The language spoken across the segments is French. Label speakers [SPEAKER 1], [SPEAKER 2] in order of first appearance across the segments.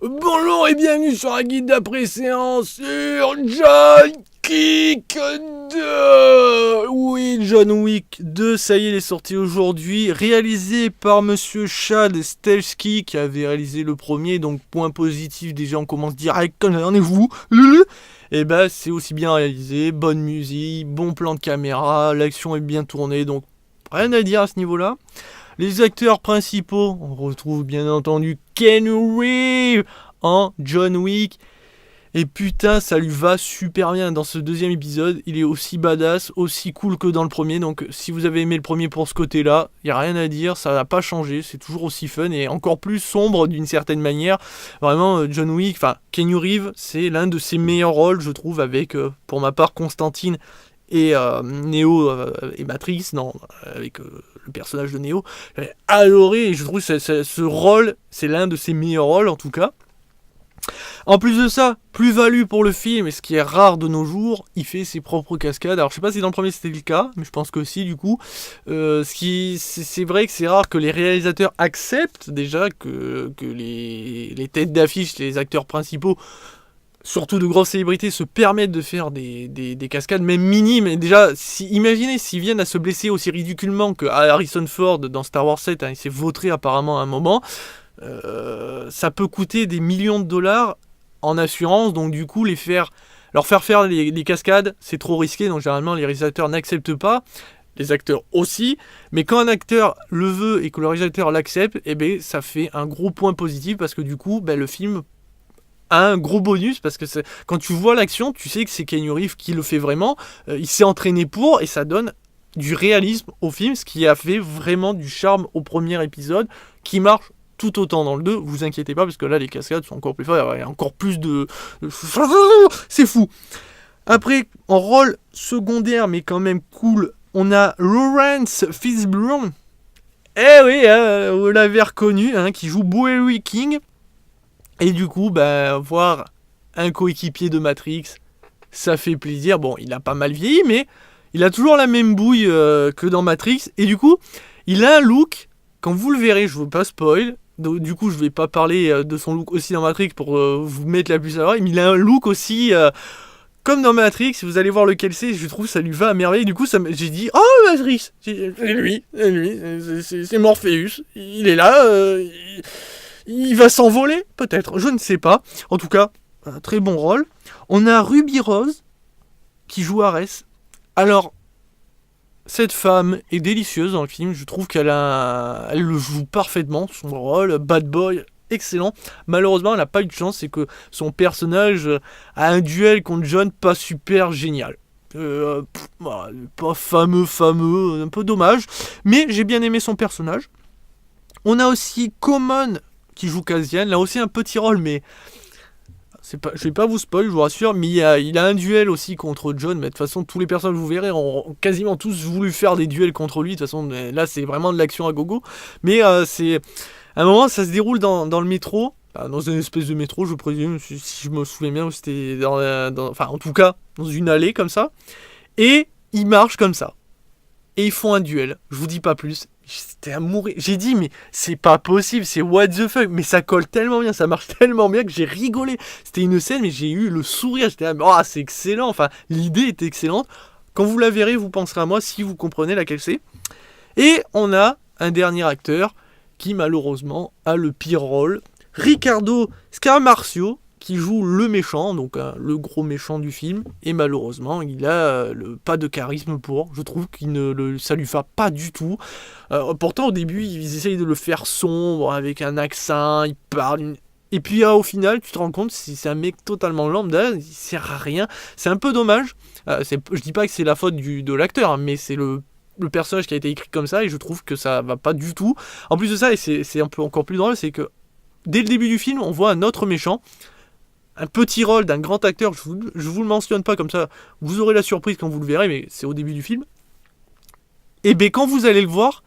[SPEAKER 1] Bonjour et bienvenue sur un guide d'après-séance sur John Wick 2. Oui, John Wick 2, ça y est, il est sorti aujourd'hui, réalisé par monsieur Chad Stahelski qui avait réalisé le premier, donc point positif, déjà on commence direct, en est vous. Et bah c'est aussi bien réalisé, bonne musique, bon plan de caméra, l'action est bien tournée, donc rien à dire à ce niveau-là. Les acteurs principaux, on retrouve bien entendu Keanu Reeves en John Wick. Et putain, ça lui va super bien dans ce deuxième épisode. Il est aussi badass, aussi cool que dans le premier. Donc si vous avez aimé le premier pour ce côté-là, il n'y a rien à dire, ça n'a pas changé. C'est toujours aussi fun et encore plus sombre d'une certaine manière. Vraiment, John Wick, enfin Keanu Reeves, c'est l'un de ses meilleurs rôles, je trouve, avec, pour ma part, Constantine et Neo et Matrix, avec le personnage de Neo. J'ai adoré et je trouve que ce rôle, c'est l'un de ses meilleurs rôles en tout cas. En plus de ça, plus-value pour le film, et ce qui est rare de nos jours, il fait ses propres cascades. Alors je sais pas si dans le premier c'était le cas, mais je pense que si du coup. C'est vrai que c'est rare que les réalisateurs acceptent déjà que les têtes d'affiche, les acteurs principaux, surtout de grosses célébrités, se permettent de faire des cascades, même minimes. Et déjà, imaginez s'ils viennent à se blesser aussi ridiculement que Harrison Ford dans Star Wars 7, il s'est vautré apparemment à un moment. Ça peut coûter des millions de dollars en assurance, donc du coup leur faire faire les cascades, c'est trop risqué, donc généralement les réalisateurs n'acceptent pas, les acteurs aussi, mais quand un acteur le veut et que le réalisateur l'accepte, ça fait un gros point positif, parce que du coup le film a un gros bonus, parce que quand tu vois l'action, tu sais que c'est Keanu Reeves qui le fait vraiment, il s'est entraîné pour, et ça donne du réalisme au film, ce qui a fait vraiment du charme au premier épisode, qui marche tout autant dans le 2, vous inquiétez pas, parce que là les cascades sont encore plus fortes, il y a encore plus de... C'est fou. Après, en rôle secondaire, mais quand même cool, on a Lawrence Fishburne. Eh oui, vous l'avez reconnu, qui joue Bowery King. Et du coup, voir un coéquipier de Matrix, ça fait plaisir. Bon, il a pas mal vieilli, mais il a toujours la même bouille que dans Matrix. Et du coup, il a un look, quand vous le verrez, je ne veux pas spoil, donc, du coup je vais pas parler de son look aussi dans Matrix pour vous mettre la puce à l'oreille, mais il a un look aussi comme dans Matrix. Vous allez voir lequel c'est, je trouve que ça lui va à merveille. Du coup j'ai dit, oh Matrix, c'est lui, c'est Morpheus, il est là, il va s'envoler peut-être, je ne sais pas. En tout cas, un très bon rôle. On a Ruby Rose qui joue Ares. Alors cette femme est délicieuse dans le film, je trouve elle le joue parfaitement, son rôle, bad boy, excellent. Malheureusement, elle n'a pas eu de chance, c'est que son personnage a un duel contre John pas super génial. Pas fameux, un peu dommage, mais j'ai bien aimé son personnage. On a aussi Common qui joue Cassian, là aussi un petit rôle, mais... je vais pas vous spoil, je vous rassure, mais il a un duel aussi contre John, mais de toute façon, tous les personnages que vous verrez ont quasiment tous voulu faire des duels contre lui. De toute façon, là, c'est vraiment de l'action à gogo. Mais c'est... À un moment, ça se déroule dans le métro, dans une espèce de métro, je présume, si je me souviens bien, c'était enfin, en tout cas, dans une allée comme ça. Et ils marchent comme ça. Et ils font un duel. Je vous dis pas plus. C'était à mourir. J'ai dit, mais c'est pas possible, c'est what the fuck. Mais ça colle tellement bien, ça marche tellement bien que j'ai rigolé. C'était une scène, mais j'ai eu le sourire. J'étais là, c'est excellent. Enfin, l'idée est excellente. Quand vous la verrez, vous penserez à moi si vous comprenez laquelle c'est. Et on a un dernier acteur qui, malheureusement, a le pire rôle. Ricardo Scamarcio, qui joue le méchant, donc le gros méchant du film, et malheureusement il a pas de charisme pour, je trouve ça lui va pas du tout. Pourtant au début ils essayent de le faire sombre, avec un accent, il parle, et puis au final tu te rends compte c'est un mec totalement lambda, il sert à rien, c'est un peu dommage. Je dis pas que c'est la faute de l'acteur, mais c'est le personnage qui a été écrit comme ça, et je trouve que ça va pas du tout. En plus de ça, et c'est un peu encore plus drôle, c'est que dès le début du film on voit un autre méchant, un petit rôle d'un grand acteur, je vous le mentionne pas comme ça, vous aurez la surprise quand vous le verrez, mais c'est au début du film. Et quand vous allez le voir,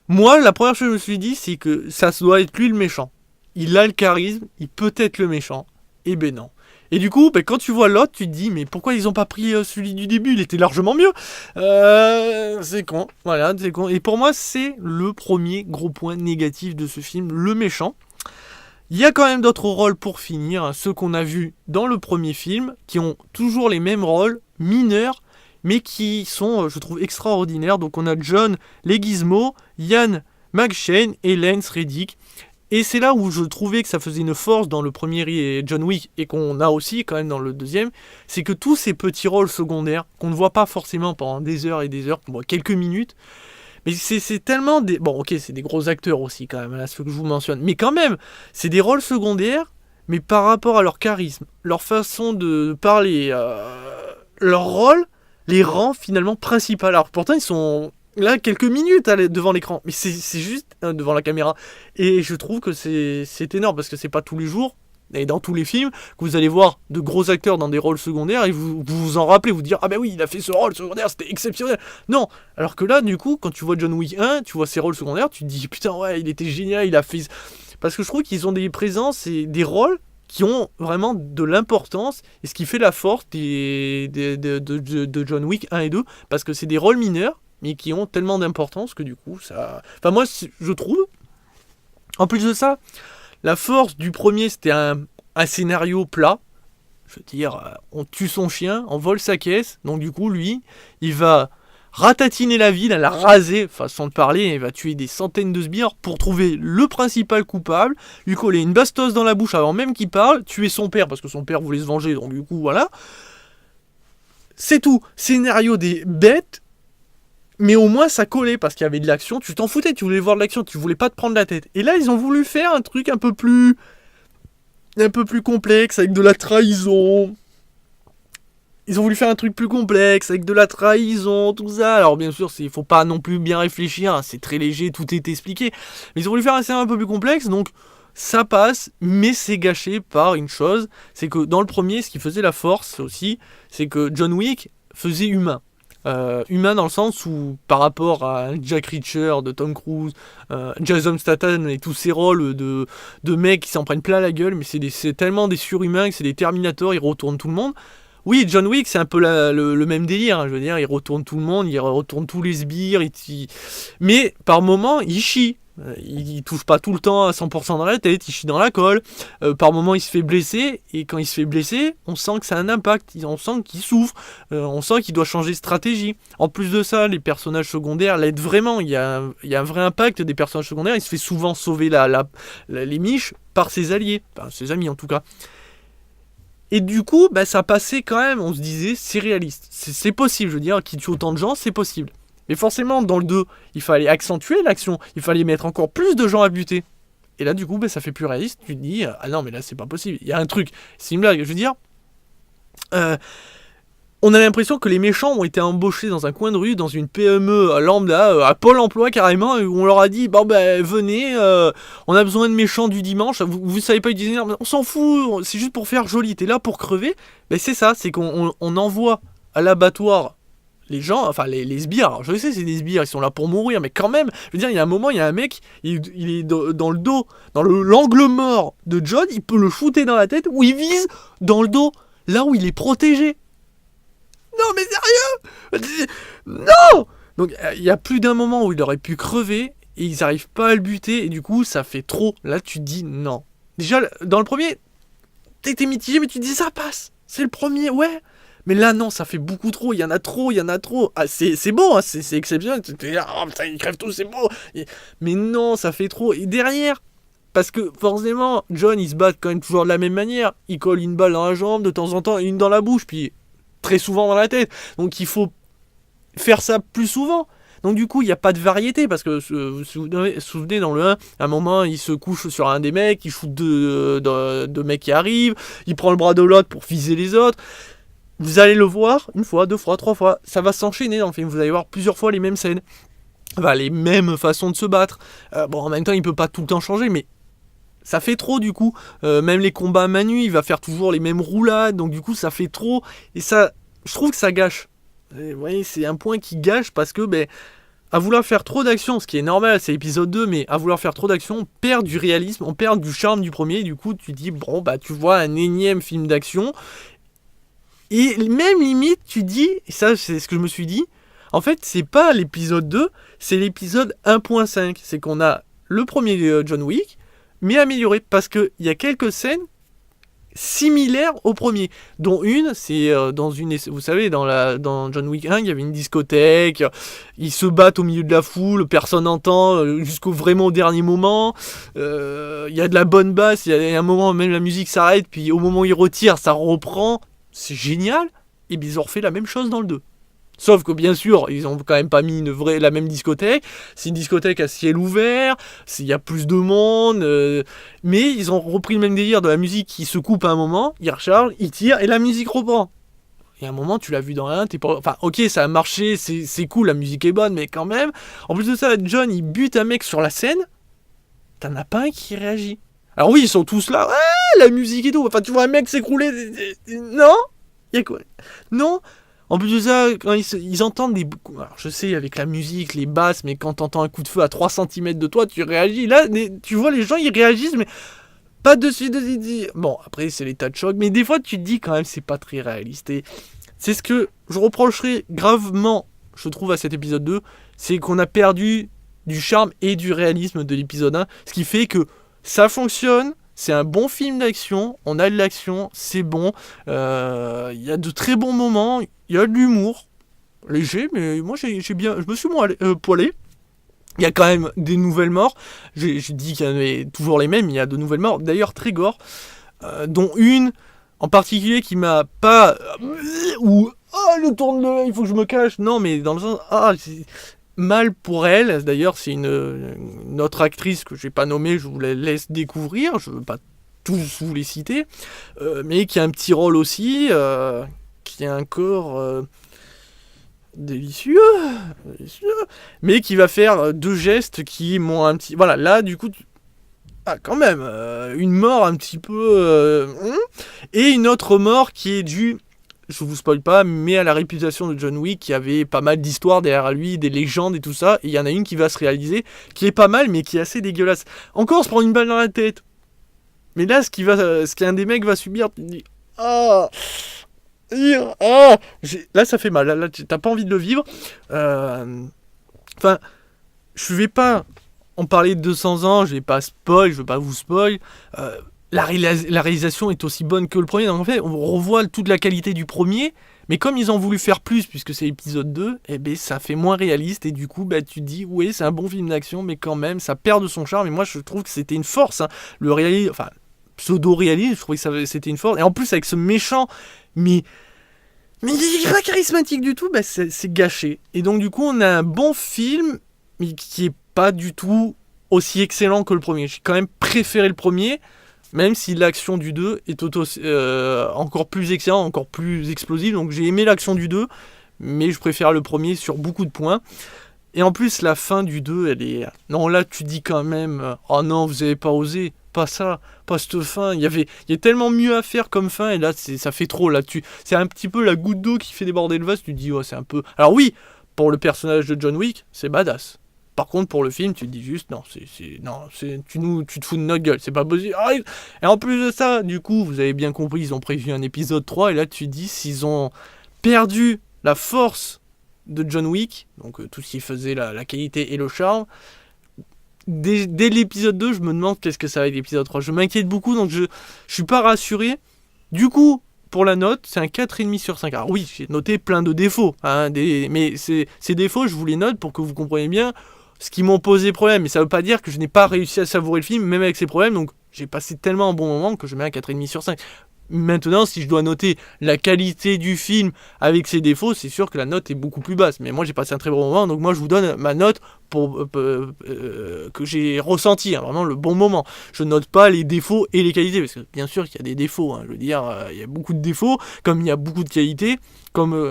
[SPEAKER 1] moi la première chose que je me suis dit, c'est que ça doit être lui le méchant. Il a le charisme, il peut être le méchant. Et non. Et du coup, quand tu vois l'autre, tu te dis, mais pourquoi ils ont pas pris celui du début, il était largement mieux. C'est con, voilà, c'est con. Et pour moi, c'est le premier gros point négatif de ce film, le méchant. Il y a quand même d'autres rôles pour finir, hein, ceux qu'on a vus dans le premier film, qui ont toujours les mêmes rôles, mineurs, mais qui sont, je trouve, extraordinaires. Donc on a John Leguizamo, Ian McShane et Lance Reddick. Et c'est là où je trouvais que ça faisait une force dans le premier John Wick, et qu'on a aussi quand même dans le deuxième, c'est que tous ces petits rôles secondaires, qu'on ne voit pas forcément pendant des heures et des heures, qu'on voit quelques minutes, mais c'est tellement des... Bon, ok, c'est des gros acteurs aussi, quand même, là, ce que je vous mentionne. Mais quand même, c'est des rôles secondaires, mais par rapport à leur charisme, leur façon de parler, leur rôle les rend finalement principaux. Alors pourtant, ils sont là quelques minutes devant l'écran, mais c'est juste devant la caméra. Et je trouve que c'est énorme, parce que c'est pas tous les jours, et dans tous les films, que vous allez voir de gros acteurs dans des rôles secondaires et vous en rappelez, vous dire ah ben oui, il a fait ce rôle secondaire, c'était exceptionnel. Non, alors que là, du coup, quand tu vois John Wick 1, tu vois ses rôles secondaires, tu te dis putain ouais, il était génial, il a fait... Parce que je trouve qu'ils ont des présences et des rôles qui ont vraiment de l'importance, et ce qui fait la force de John Wick 1 et 2, parce que c'est des rôles mineurs, mais qui ont tellement d'importance que du coup, ça... Enfin moi, je trouve, en plus de ça, la force du premier, c'était un scénario plat. Je veux dire, on tue son chien, on vole sa caisse. Donc du coup, lui, il va ratatiner la ville, la raser, façon de parler, il va tuer des centaines de sbires pour trouver le principal coupable, lui coller une bastos dans la bouche avant même qu'il parle, tuer son père, parce que son père voulait se venger, donc du coup, voilà. C'est tout. Scénario des bêtes, mais au moins ça collait, parce qu'il y avait de l'action, tu t'en foutais, tu voulais voir de l'action, tu voulais pas te prendre la tête. Et là, ils ont voulu faire un truc un peu plus complexe, avec de la trahison. Ils ont voulu faire un truc plus complexe, avec de la trahison, tout ça. Alors bien sûr, il faut pas non plus bien réfléchir, hein, c'est très léger, tout est expliqué. Mais ils ont voulu faire un scénario un peu plus complexe, donc ça passe, mais c'est gâché par une chose, c'est que dans le premier, ce qui faisait la force aussi, c'est que John Wick faisait humain. Humain dans le sens où, par rapport à Jack Reacher de Tom Cruise, Jason Statham et tous ces rôles de mecs qui s'en prennent plein la gueule, mais c'est tellement des surhumains que c'est des Terminators, ils retournent tout le monde. Oui, John Wick, c'est un peu le même délire, hein, je veux dire, il retourne tout le monde, il retourne tous les sbires, mais par moments, il chie. Il touche pas tout le temps à 100% dans la tête, il chie dans la colle. Par moments, il se fait blesser, et quand il se fait blesser, on sent que ça a un impact, on sent qu'il souffre, on sent qu'il doit changer de stratégie. En plus de ça, les personnages secondaires l'aident vraiment, il y a un vrai impact des personnages secondaires, il se fait souvent sauver les miches par ses alliés, enfin ses amis en tout cas. Et du coup, bah, ça passait quand même, on se disait, c'est réaliste, c'est possible, je veux dire, qu'il tue autant de gens, c'est possible. Mais forcément, dans le 2, il fallait accentuer l'action, il fallait mettre encore plus de gens à buter. Et là, du coup, bah, ça fait plus réaliste. Tu te dis, ah non, mais là, c'est pas possible. Il y a un truc, c'est une blague. Je veux dire, on a l'impression que les méchants ont été embauchés dans un coin de rue, dans une PME lambda, à Pôle emploi carrément, où on leur a dit, bon, bah, venez, on a besoin de méchants du dimanche, vous savez pas utiliser, on s'en fout, c'est juste pour faire joli, t'es là pour crever. Mais c'est ça, c'est qu'on envoie à l'abattoir les gens, enfin les sbires. Alors, je sais, c'est des sbires, ils sont là pour mourir, mais quand même, je veux dire, il y a un moment, il y a un mec, il est dans le dos, dans l'angle mort de John, il peut le shooter dans la tête, ou il vise dans le dos, là où il est protégé. Non, mais sérieux? Non! Donc, il y a plus d'un moment où il aurait pu crever, et ils n'arrivent pas à le buter, et du coup, ça fait trop. Là, tu te dis non. Déjà, dans le premier, t'étais mitigé, mais tu te dis ça passe. C'est le premier, ouais. Mais là, non, ça fait beaucoup trop, il y en a trop. Ah, c'est beau, hein, c'est exceptionnel. Tu te dis, oh putain, ils crèvent tous, c'est beau. Mais non, ça fait trop. Et derrière, parce que forcément, John, il se bat quand même toujours de la même manière. Il colle une balle dans la jambe, de temps en temps, une dans la bouche, puis très souvent dans la tête. Donc il faut faire ça plus souvent. Donc du coup, il n'y a pas de variété, parce que vous vous souvenez, dans le 1, à un moment, il se couche sur un des mecs, il shoot deux mecs qui arrivent, il prend le bras de l'autre pour viser les autres. Vous allez le voir une fois, deux fois, trois fois. Ça va s'enchaîner dans le film. Vous allez voir plusieurs fois les mêmes scènes. Enfin, les mêmes façons de se battre. Bon, en même temps, il peut pas tout le temps changer, mais ça fait trop du coup. Même les combats à main nue, il va faire toujours les mêmes roulades. Donc du coup, ça fait trop. Et ça, je trouve que ça gâche. Vous voyez, c'est un point qui gâche, parce que, à vouloir faire trop d'action, ce qui est normal, c'est l'épisode 2, mais à vouloir faire trop d'action, on perd du réalisme, on perd du charme du premier. Et du coup, tu dis, bon, tu vois un énième film d'action. Et même limite, tu dis, et ça c'est ce que je me suis dit, en fait c'est pas l'épisode 2, c'est l'épisode 1.5. C'est qu'on a le premier John Wick, mais amélioré, parce qu'il y a quelques scènes similaires au premier, dont une, c'est dans une, vous savez, dans John Wick 1, il y avait une discothèque, ils se battent au milieu de la foule, personne n'entend, jusqu'au vraiment dernier moment, il y a de la bonne basse, il y a un moment, même la musique s'arrête, puis au moment où ils retirent, ça reprend, c'est génial, et bien ils ont refait la même chose dans le 2. Sauf que bien sûr, ils ont quand même pas mis la même discothèque. C'est une discothèque à ciel ouvert, il y a plus de monde, mais ils ont repris le même délire de la musique qui se coupe à un moment, ils rechargent, ils tirent et la musique reprend. Et à un moment, tu l'as vu dans un, t'es pas... Enfin, ok, ça a marché, c'est cool, la musique est bonne, mais quand même. En plus de ça, John, il bute un mec sur la scène, t'en as pas un qui réagit. Alors oui, ils sont tous là, ouais, la musique et tout. Enfin, tu vois un mec s'écrouler, non? Il y a quoi? Non? En plus de ça, quand ils entendent des... Alors, je sais, avec la musique, les basses, mais quand t'entends un coup de feu à 3 cm de toi, tu réagis. Là, tu vois, les gens, ils réagissent, mais pas de suite. Bon, après, c'est l'état de choc, mais des fois, tu te dis quand même, c'est pas très réaliste. Et c'est ce que je reprocherais gravement, je trouve, à cet épisode 2, c'est qu'on a perdu du charme et du réalisme de l'épisode 1, ce qui fait que ça fonctionne. C'est un bon film d'action, on a de l'action, c'est bon, il y a de très bons moments, il y a de l'humour, léger, mais moi je me suis poilé. Il y a quand même des nouvelles morts, j'ai dit qu'il y en avait toujours les mêmes, il y a de nouvelles morts, d'ailleurs très gore, dont une en particulier qui m'a pas... ou le tourne il faut que je me cache, non mais dans le sens... mal pour elle, d'ailleurs c'est une autre actrice que je vais pas nommer, je vous la laisse découvrir, je veux pas tous vous les citer, mais qui a un petit rôle aussi, qui a un corps délicieux, mais qui va faire deux gestes qui m'ont un petit... Voilà, là du coup... quand même, une mort un petit peu... et une autre mort qui est due... Je vous spoil pas, mais à la réputation de John Wick, qui avait pas mal d'histoires derrière lui, des légendes et tout ça, et il y en a une qui va se réaliser, qui est pas mal, mais qui est assez dégueulasse. Encore, se prend une balle dans la tête. Mais là, ce qu'un des mecs va subir, tu te dis, là ça fait mal, là t'as pas envie de le vivre. Enfin, je vais pas en parler de 200 ans, je vais pas spoil, je veux pas vous spoil. La réalisation est aussi bonne que le premier, donc en fait on revoit toute la qualité du premier, mais comme ils ont voulu faire plus puisque c'est l'épisode 2, ça fait moins réaliste et du coup tu te dis oui c'est un bon film d'action mais quand même ça perd de son charme et moi je trouve que c'était une force, hein. Le réalisme, enfin pseudo-réalisme, je trouvais que c'était une force, et en plus avec ce méchant, mais il est pas charismatique du tout, c'est gâché. Et donc du coup on a un bon film mais qui est pas du tout aussi excellent que le premier. J'ai quand même préféré le premier, même si l'action du 2 est encore plus excellente, encore plus explosive. Donc j'ai aimé l'action du 2, mais je préfère le premier sur beaucoup de points. Et en plus, la fin du 2, elle est... Non, là, tu dis quand même... Oh non, vous avez pas osé. Pas ça, pas cette fin. Il y a tellement mieux à faire comme fin, et là, ça fait trop. Là, c'est un petit peu la goutte d'eau qui fait déborder le vase. Tu te dis, c'est un peu... Alors oui, pour le personnage de John Wick, c'est badass. Par contre, pour le film, tu te dis juste, non, tu te fous de notre gueule, c'est pas possible. Et en plus de ça, du coup, vous avez bien compris, ils ont prévu un épisode 3, et là, tu te dis, s'ils ont perdu la force de John Wick, donc tout ce qui faisait la qualité et le charme, dès l'épisode 2, je me demande qu'est-ce que ça va être l'épisode 3. Je m'inquiète beaucoup, donc je suis pas rassuré. Du coup, pour la note, c'est un 4,5 sur 5. Alors oui, j'ai noté plein de défauts, hein, mais ces défauts, je vous les note pour que vous compreniez bien ce qui m'ont posé problème. Mais ça veut pas dire que je n'ai pas réussi à savourer le film, même avec ces problèmes, donc j'ai passé tellement un bon moment que je mets un 4,5 sur 5. Maintenant, si je dois noter la qualité du film avec ses défauts, c'est sûr que la note est beaucoup plus basse. Mais moi, j'ai passé un très bon moment, donc moi, je vous donne ma note que j'ai ressenti, hein, vraiment le bon moment. Je note pas les défauts et les qualités, parce que bien sûr qu'il y a des défauts. Hein, je veux dire, il y a beaucoup de défauts, comme il y a beaucoup de qualités.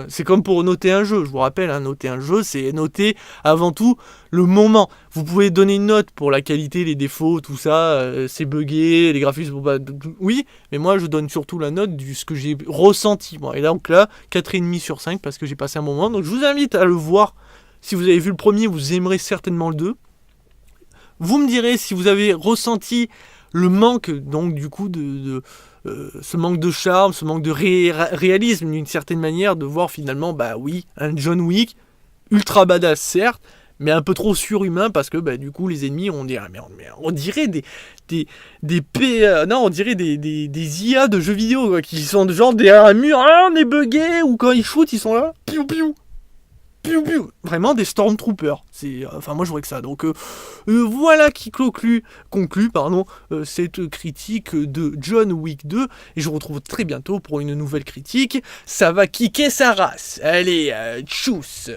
[SPEAKER 1] C'est comme pour noter un jeu. Je vous rappelle, hein, noter un jeu, c'est noter avant tout le moment. Vous pouvez donner une note pour la qualité, les défauts, tout ça, c'est buggé, les graphismes, oui, mais moi je donne surtout la note de ce que j'ai ressenti. Bon, et donc là, 4,5 sur 5 parce que j'ai passé un bon moment. Donc je vous invite à le voir. Si vous avez vu le premier, vous aimerez certainement le 2. Vous me direz si vous avez ressenti le manque, donc du coup, ce manque de charme, ce manque de réalisme d'une certaine manière, de voir finalement, un John Wick, ultra badass certes, mais un peu trop surhumain parce que du coup les ennemis on dirait on dirait des IA de jeux vidéo quoi, qui sont genre derrière un mur, on est bugué, ou quand ils shootent ils sont là, piou piou. Vraiment des Stormtroopers. Moi je vois que ça. Donc voilà qui conclut cette critique de John Wick 2. Et je vous retrouve très bientôt pour une nouvelle critique. Ça va kicker sa race. Allez, tchuss.